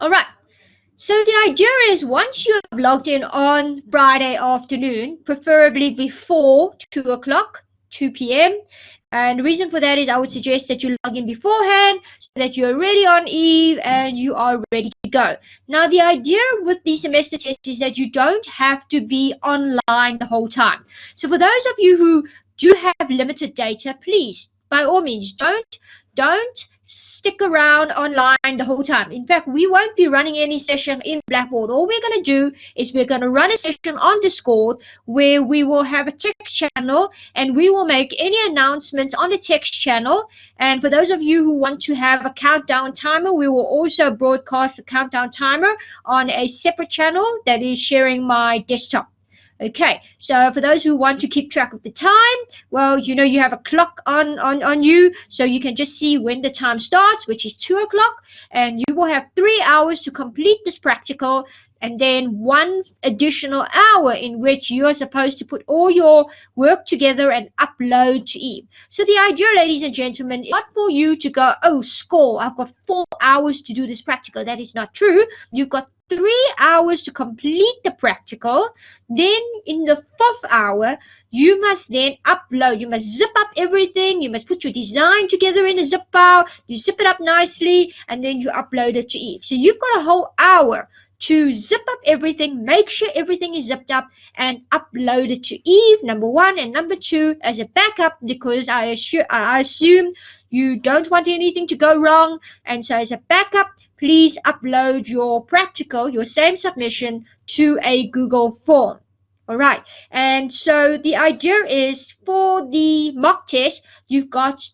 All right. So the idea is once you have logged in on Friday afternoon, preferably before 2 o'clock, 2 p.m. And the reason for that is I would suggest that you log in beforehand so that you're ready on Eve and you are ready to go. Now, the idea with the semester test is that you don't have to be online the whole time. So for those of you who do have limited data, please, by all means, don't stick around online the whole time. In fact, we won't be running any session in Blackboard. All we're going to do is we're going to run a session on Discord where we will have a text channel and we will make any announcements on the text channel. And for those of you who want to have a countdown timer, we will also broadcast the countdown timer on a separate channel that is sharing my desktop. Okay, so for those who want to keep track of the time, well, you know, you have a clock on you, so you can just see when the time starts, which is 2 o'clock, and you will have 3 hours to complete this practical, and then 1 additional hour in which you are supposed to put all your work together and upload to Eve. So the idea, ladies and gentlemen, is not for you to go, oh, score, I've got 4 hours to do this practical. That is not true. You've got 3 hours to complete the practical. Then in the 4th hour, you must then upload. You must zip up everything. You must put your design together in a zip file. You zip it up nicely, and then you upload it to Eve. So you've got a whole hour to zip up everything, make sure everything is zipped up, and upload it to Eve, number 1, and number 2 as a backup, because I assume you don't want anything to go wrong. And so as a backup, please upload your practical, your same submission, to a Google form. All right, and so the idea is for the mock test, you've got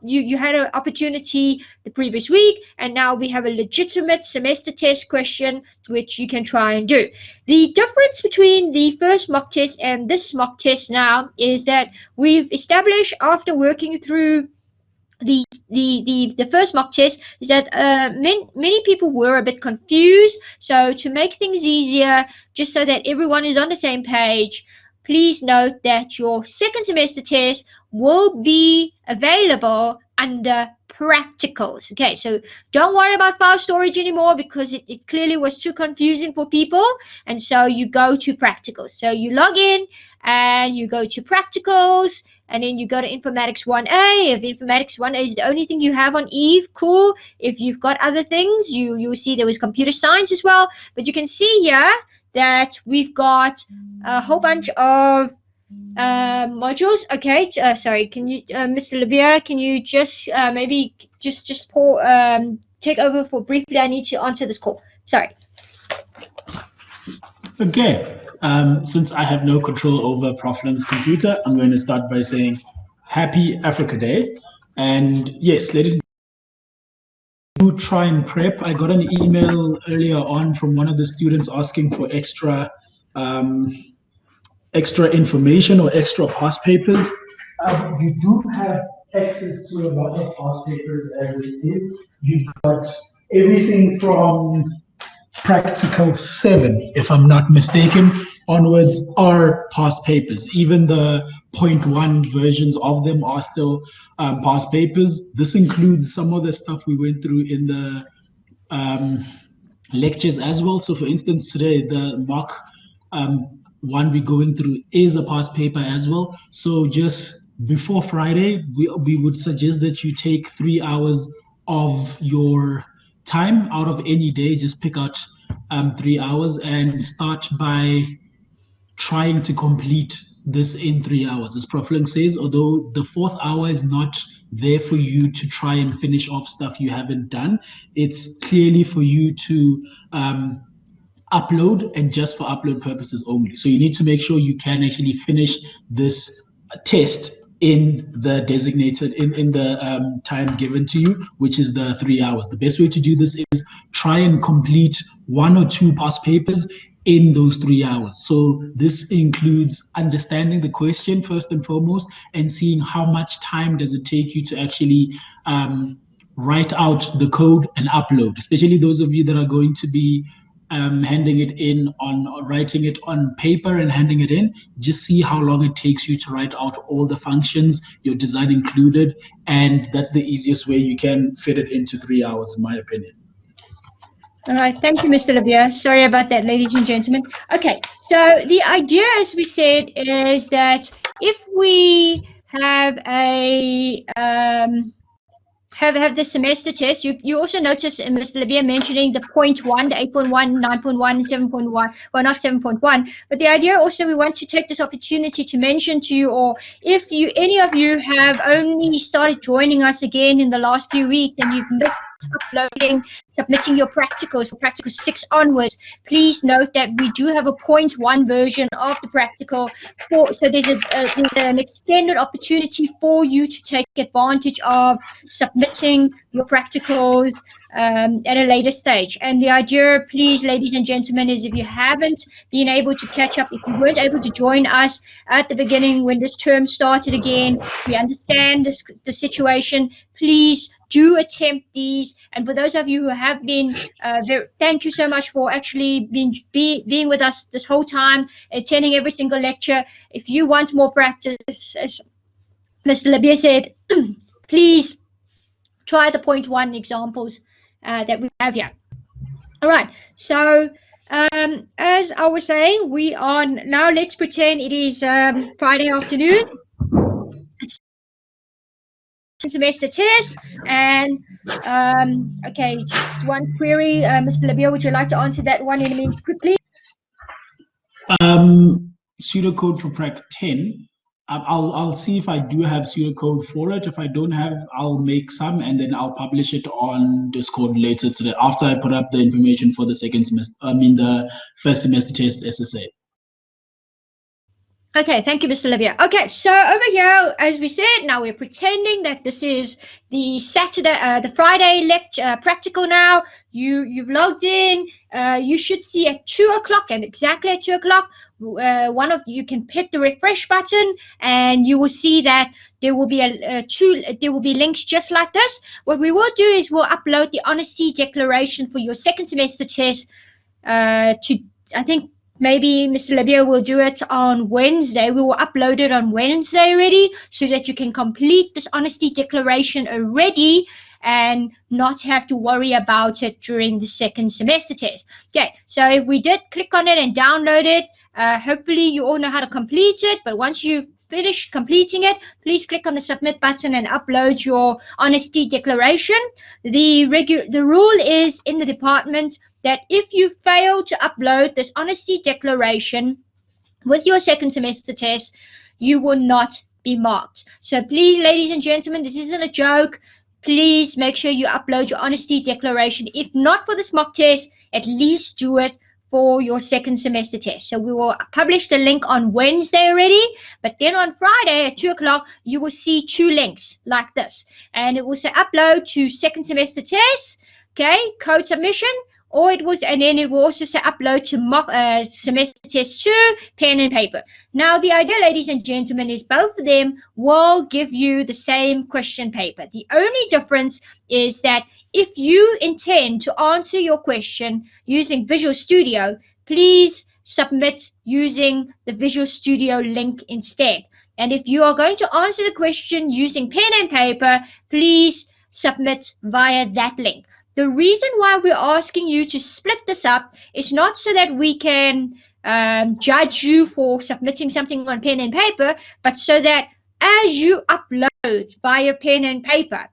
you had an opportunity the previous week, and now we have a legitimate semester test question which you can try and do. The difference between the first mock test and this mock test now is that we've established, after working through the first mock test, is that many people were a bit confused. So to make things easier, just so that everyone is on the same page, please note that your second semester test will be available under practicals. Okay, so don't worry about file storage anymore, because it clearly was too confusing for people, and so you go to practicals. So you log in and you go to practicals, and then you go to Informatics 1A. If Informatics 1A is the only thing you have on Eve, cool. If you've got other things, you'll see there was computer science as well. But you can see here that we've got a whole bunch of modules. Okay, sorry, can you, Mr. Levere, can you just maybe just take over for briefly? I need to answer this call. Sorry. Okay. Since I have no control over Prof. Lim's computer, I'm going to start by saying Happy Africa Day. And yes, ladies and gentlemen, try and prep. I got an email earlier on from one of the students asking for extra information or extra past papers. You do have access to a lot of past papers as it is. You've got everything from practical 7, if I'm not mistaken, onwards are past papers. Even the 0.1 versions of them are still past papers. This includes some of the stuff we went through in the lectures as well. So for instance, today, the mock one we're going through is a past paper as well. So just before Friday, we would suggest that you take 3 hours of your time out of any day. Just pick out 3 hours and start by trying to complete this in 3 hours. As Prof. Lim says, although the 4th hour is not there for you to try and finish off stuff you haven't done, it's clearly for you to upload, and just for upload purposes only. So you need to make sure you can actually finish this test in the designated, in the time given to you, which is the 3 hours. The best way to do this is try and complete 1 or 2 past papers in those 3 hours. So this includes understanding the question first and foremost, and seeing how much time does it take you to actually write out the code and upload, especially those of you that are going to be handing it in on, writing it on paper and handing it in. Just see how long it takes you to write out all the functions, your design included, and that's the easiest way you can fit it into 3 hours, in my opinion. All right, thank you, Mr. Labia. Sorry about that, ladies and gentlemen. Okay, so the idea, as we said, is that if we have a have the semester test, you also notice Mr. Labia mentioning the 0.1, the 8.1, 9.1, 7.1. Well, not 7.1, but the idea also we want to take this opportunity to mention to you, or if you any of you have only started joining us again in the last few weeks and you've missed uploading, submitting your practicals for practical 6 onwards, please note that we do have a 0.1 version of the practical so there's an extended opportunity for you to take advantage of submitting your practicals at a later stage. And the idea, please, ladies and gentlemen, is if you haven't been able to catch up, if you weren't able to join us at the beginning when this term started again, we understand the situation. Please do attempt these. And for those of you who have been, thank you so much for actually being with us this whole time, attending every single lecture. If you want more practice, as Mr. Labia said, please try the 0.1 examples that we have here. All right, so as I was saying, we are now, let's pretend it is Friday afternoon. It's semester test, and okay, just one query. Mr. Labia, would you like to answer that one in a minute quickly? Pseudocode for Prac 10. I'll see if I do have pseudocode for it. If I don't have, I'll make some and then I'll publish it on Discord later today after I put up the information for the second semester. the first semester test SSA. Okay, thank you, Mr. Labia. Okay, so over here, as we said, now we're pretending that this is the the Friday lecture practical. Now you've logged in. You should see at 2 o'clock, and exactly at 2 o'clock, one of you can hit the refresh button, and you will see that there will be there will be links just like this. What we will do is we'll upload the honesty declaration for your second semester test to, I think, maybe Mr. Labia will do it on Wednesday. We will upload it on Wednesday already so that you can complete this honesty declaration already and not have to worry about it during the second semester test. Okay, so if we did click on it and download it, hopefully you all know how to complete it, but once you've finished completing it, please click on the submit button and upload your honesty declaration. The rule is in the department that if you fail to upload this honesty declaration with your second semester test, you will not be marked. So please, ladies and gentlemen, this isn't a joke. Please make sure you upload your honesty declaration. If not for this mock test, at least do it for your second semester test. So we will publish the link on Wednesday already, but then on Friday at 2 o'clock, you will see 2 links like this. And it will say upload to second semester test, okay, code submission, or it was, and then it will also say upload to mock semester test 2, pen and paper. Now the idea, ladies and gentlemen, is both of them will give you the same question paper. The only difference is that if you intend to answer your question using Visual Studio, please submit using the Visual Studio link instead. And if you are going to answer the question using pen and paper, please submit via that link. The reason why we're asking you to split this up is not so that we can judge you for submitting something on pen and paper, but so that as you upload via pen and paper,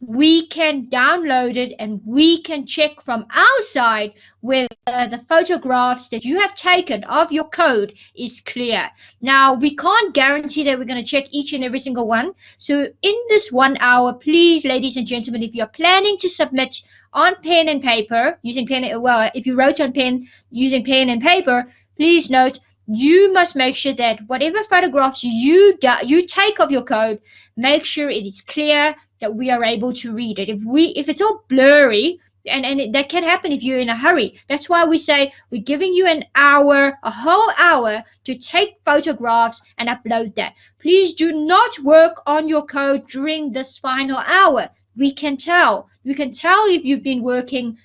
we can download it and we can check from our side whether the photographs that you have taken of your code is clear. Now, we can't guarantee that we're going to check each and every single one. So in this 1 hour, please, ladies and gentlemen, if you're planning to submit on pen and paper, using pen, well, if you wrote on pen using pen and paper, please note, you must make sure that whatever photographs you take of your code, make sure it is clear, that we are able to read it. If it's all blurry, and that can happen if you're in a hurry. That's why we say we're giving you an hour, a whole hour, to take photographs and upload that. Please do not work on your code during this final hour. We can tell. We can tell if you've been working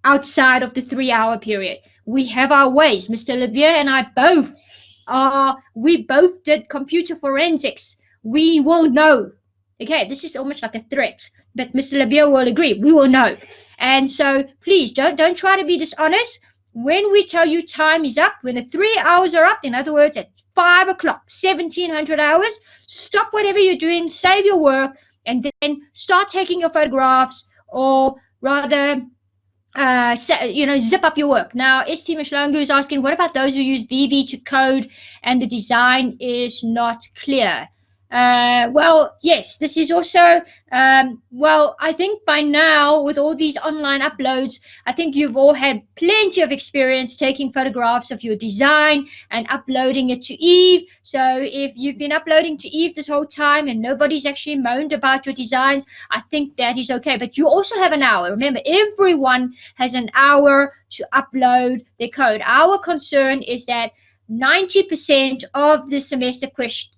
outside of the 3-hour period. We have our ways. Mr. Labia and I we both did computer forensics. We will know Okay, this is almost like a threat, but Mr. Labia will agree. We will know. And so please don't try to be dishonest. When we tell you time is up, when the 3 hours are up, in other words, at 5 o'clock, 1700 hours, stop whatever you're doing, save your work, and then start taking your photographs, or rather, zip up your work. Now, ST Mishlangu is asking, what about those who use VB to code and the design is not clear? Well, yes, this is also, well, I think by now, with all these online uploads, I think you've all had plenty of experience taking photographs of your design and uploading it to Eve. So if you've been uploading to Eve this whole time and nobody's actually moaned about your designs, I think that is okay. But you also have an hour. Remember, everyone has an hour to upload their code. Our concern is that 90% of the semester questions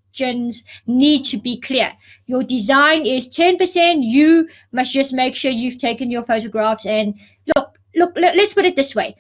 need to be clear. Your design is 10%. You must just make sure you've taken your photographs. And look, let's put it this way.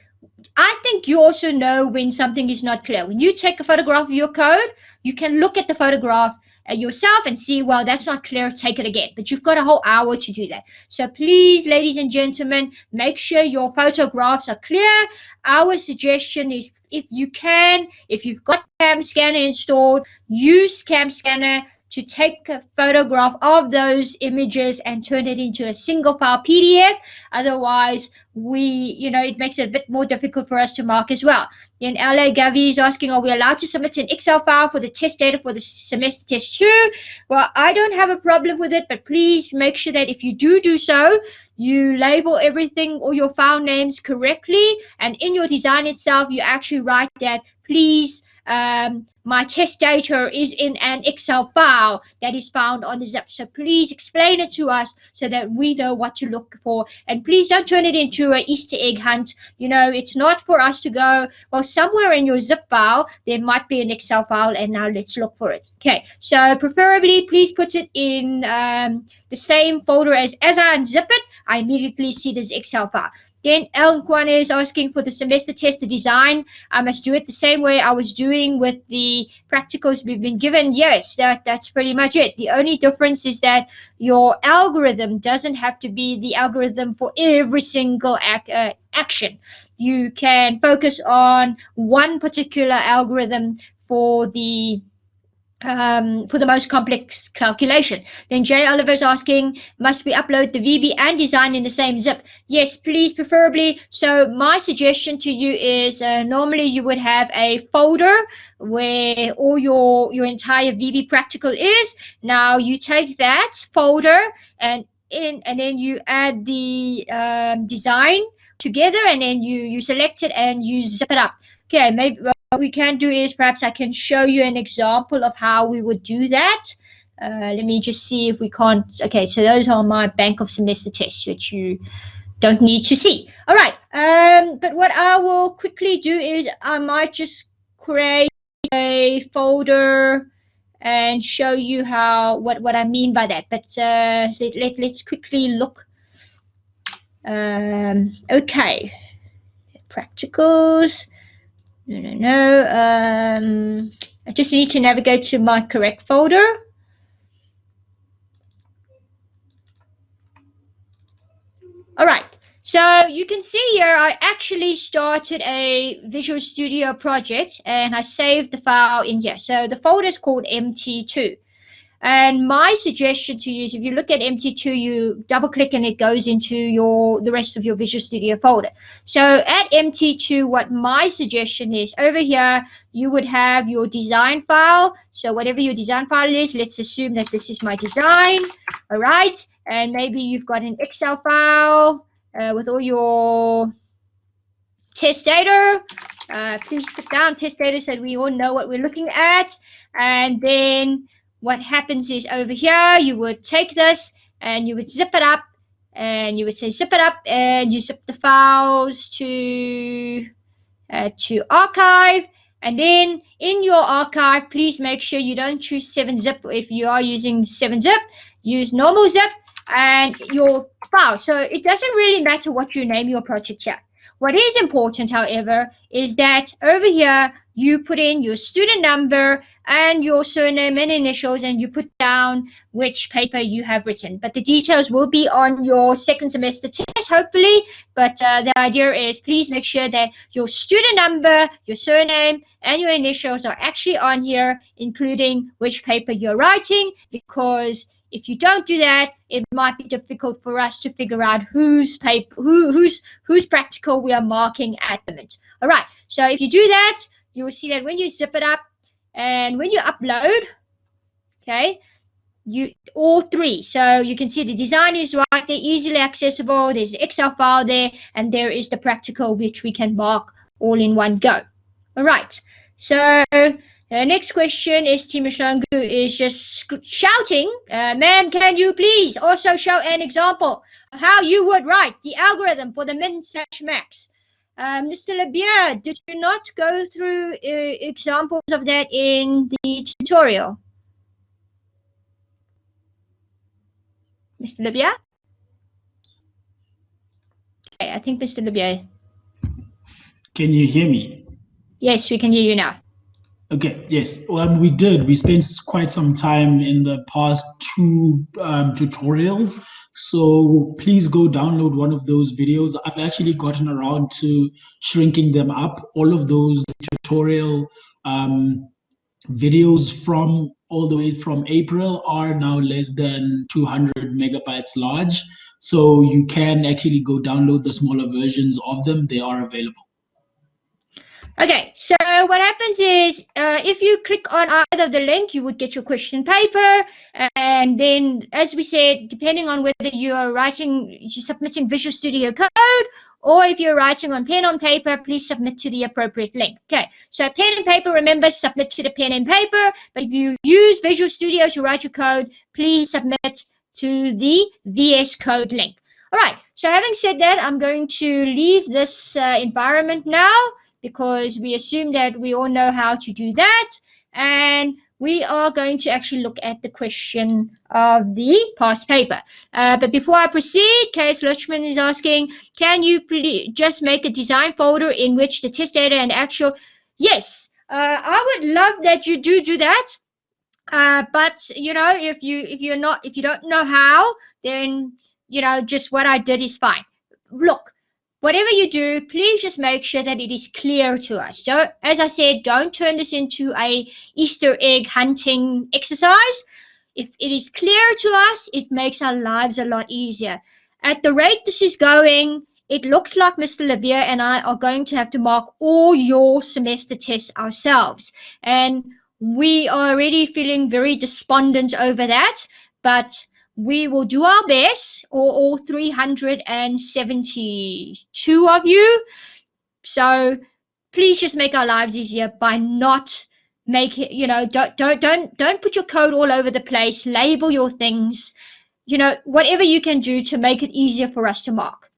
I think you also know when something is not clear. When you take a photograph of your code, you can look at the photograph yourself and see, well, that's not clear, take it again. But you've got a whole hour to do that. So please, ladies and gentlemen, make sure your photographs are clear. Our suggestion is, if you can, if you've got Cam Scanner installed, use Cam Scanner to take a photograph of those images and turn it into a single file PDF. Otherwise, it makes it a bit more difficult for us to mark as well. Then LA Gavi is asking, are we allowed to submit an Excel file for the test data for the semester test 2? Well, I don't have a problem with it, but please make sure that if you do so, you label everything or your file names correctly, and in your design itself, you actually write that, please, my test data is in an Excel file that is found on the zip. So please explain it to us so that we know what to look for. And please don't turn it into an Easter egg hunt. It's not for us to go, well, somewhere in your zip file, there might be an Excel file, and now let's look for it. Okay, so preferably, please put it in the same folder as I unzip it. I immediately see this Excel file. Then El Kwane is asking for the semester test, the design. I must do it the same way I was doing with the practicals we've been given. Yes, that's pretty much it. The only difference is that your algorithm doesn't have to be the algorithm for every single action. You can focus on one particular algorithm for the most complex calculation. Then Jay Oliver is asking, must we upload the VB and design in the same zip? Yes, please, preferably. So my suggestion to you is, normally you would have a folder where all your entire VB practical is. Now you take that folder and then you add the design together, and then you select it and you zip it up. Okay, maybe what we can do is, perhaps I can show you an example of how we would do that. Let me just see if we can't. Okay, so those are my bank of semester tests, which you don't need to see. All right, but what I will quickly do is I might just create a folder and show you what I mean by that. But let's quickly look. Okay, practicals. No. I just need to navigate to my correct folder. All right. So you can see here, I actually started a Visual Studio project and I saved the file in here. So the folder is called MT2. And my suggestion to you is, if you look at MT2, you double click and it goes into the rest of your Visual Studio folder. So at MT2, what my suggestion is, over here, you would have your design file. So whatever your design file is, let's assume that this is my design. All right. And maybe you've got an Excel file with all your test data. Please put down test data so we all know what we're looking at. And then what happens is, over here, you would take this and you would zip it up, and you would say zip it up, and you zip the files to archive. And then in your archive, please make sure you don't choose 7-zip. If you are using 7-zip, use normal zip and your file. So it doesn't really matter what you name your project here. What is important, however, is that over here you put in your student number and your surname and initials, and you put down which paper you have written. But the details will be on your second semester test, hopefully. But the idea is, please make sure that your student number, your surname, and your initials are actually on here, including which paper you're writing, because if you don't do that, it might be difficult for us to figure out whose practical we are marking at the moment. All right, so if you do that, you will see that when you zip it up and when you upload, okay, all three. So you can see the design is right there, easily accessible. There's the Excel file there, and there is the practical, which we can mark all in one go. All right, so the next question is Team Mshangu is just shouting, ma'am, can you please also show an example of how you would write the algorithm for the min/max? Mr. Lebier, did you not go through examples of that in the tutorial? Mr. Lebier? Okay, I think Mr. Lebier. Can you hear me? Yes, we can hear you now. Okay, yes, we did. We spent quite some time in the past two tutorials. So please go download one of those videos. I've actually gotten around to shrinking them up. All of those tutorial videos from all the way from April are now less than 200 megabytes large. So you can actually go download the smaller versions of them. They are available. Okay, so what happens is if you click on either of the link, you would get your question paper. And then, as we said, depending on whether you are you're submitting Visual Studio Code, or if you're writing on pen on paper, please submit to the appropriate link. Okay, so pen and paper, remember, submit to the pen and paper. But if you use Visual Studio to write your code, please submit to the VS Code link. All right, so having said that, I'm going to leave this environment now, because we assume that we all know how to do that. And we are going to actually look at the question of the past paper. But before I proceed, K.S. Luchman is asking, can you just make a design folder in which the test data and actual... Yes, I would love that you do that. But, you know, if you don't know how, then, you know, just what I did is fine. Look, whatever you do, please just make sure that it is clear to us. As I said, don't turn this into a Easter egg hunting exercise. If it is clear to us, it makes our lives a lot easier. At the rate this is going, it looks like Mr. Lebier and I are going to have to mark all your semester tests ourselves. And we are already feeling very despondent over that, but we will do our best, or all 372 of you. So please just make our lives easier by not making, you know, don't put your code all over the place. Label your things, you know, whatever you can do to make it easier for us to mark.